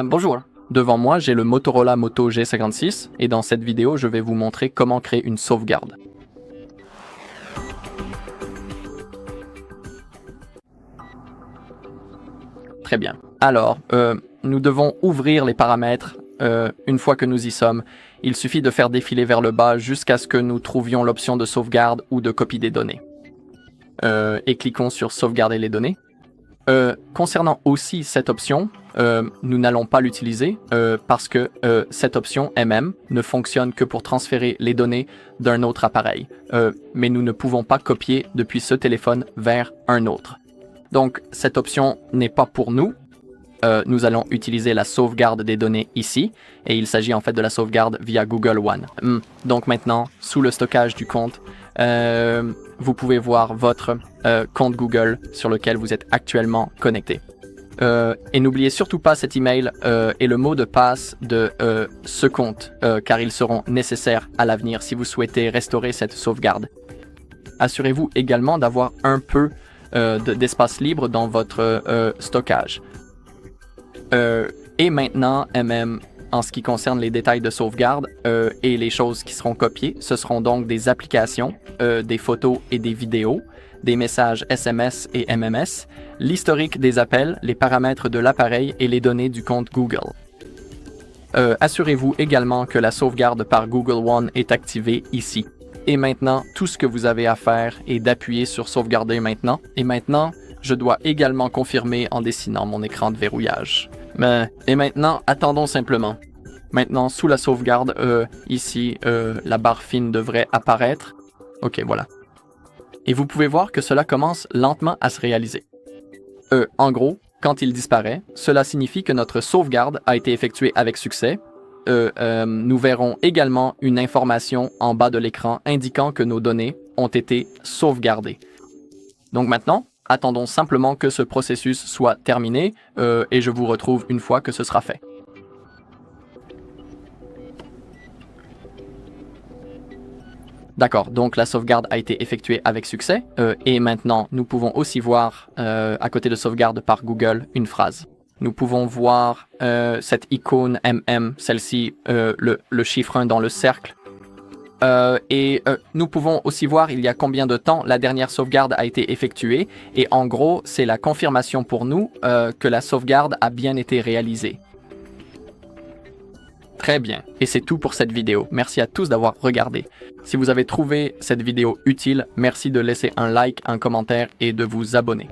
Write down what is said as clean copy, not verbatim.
Bonjour. Devant moi, j'ai le Motorola Moto G56 et dans cette vidéo, je vais vous montrer comment créer une sauvegarde. Très bien. Alors, nous devons ouvrir les paramètres. Une fois que nous y sommes, il suffit de faire défiler vers le bas jusqu'à ce que nous trouvions l'option de sauvegarde ou de copie des données. Et cliquons sur sauvegarder les données. Concernant aussi cette option, nous n'allons pas l'utiliser parce que cette option elle-même ne fonctionne que pour transférer les données d'un autre appareil. Mais nous ne pouvons pas copier depuis ce téléphone vers un autre. Donc cette option n'est pas pour nous. Nous allons utiliser la sauvegarde des données ici et il s'agit en fait de la sauvegarde via Google One. Donc maintenant, sous le stockage du compte, vous pouvez voir votre compte Google sur lequel vous êtes actuellement connecté. Et n'oubliez surtout pas cet email et le mot de passe de ce compte, car ils seront nécessaires à l'avenir si vous souhaitez restaurer cette sauvegarde. Assurez-vous également d'avoir un peu d'espace libre dans votre stockage. Et maintenant, en ce qui concerne les détails de sauvegarde et les choses qui seront copiées, ce seront donc des applications, des photos et des vidéos, des messages SMS et MMS, l'historique des appels, les paramètres de l'appareil et les données du compte Google. Assurez-vous également que la sauvegarde par Google One est activée ici. Et maintenant, tout ce que vous avez à faire est d'appuyer sur sauvegarder maintenant. Et maintenant, je dois également confirmer en dessinant mon écran de verrouillage. Et maintenant, attendons simplement. Maintenant, sous la sauvegarde, ici, la barre fine devrait apparaître. Ok, voilà. Et vous pouvez voir que cela commence lentement à se réaliser. En gros, quand il disparaît, cela signifie que notre sauvegarde a été effectuée avec succès. Nous verrons également une information en bas de l'écran indiquant que nos données ont été sauvegardées. Donc maintenant, attendons simplement que ce processus soit terminé et je vous retrouve une fois que ce sera fait. D'accord, donc la sauvegarde a été effectuée avec succès et maintenant nous pouvons aussi voir à côté de sauvegarde par Google une phrase. Nous pouvons voir cette icône celle-ci, le chiffre 1 dans le cercle. Nous pouvons aussi voir il y a combien de temps la dernière sauvegarde a été effectuée et en gros c'est la confirmation pour nous que la sauvegarde a bien été réalisée. Très bien, et c'est tout pour cette vidéo. Merci à tous d'avoir regardé. Si vous avez trouvé cette vidéo utile, merci de laisser un like, un commentaire et de vous abonner.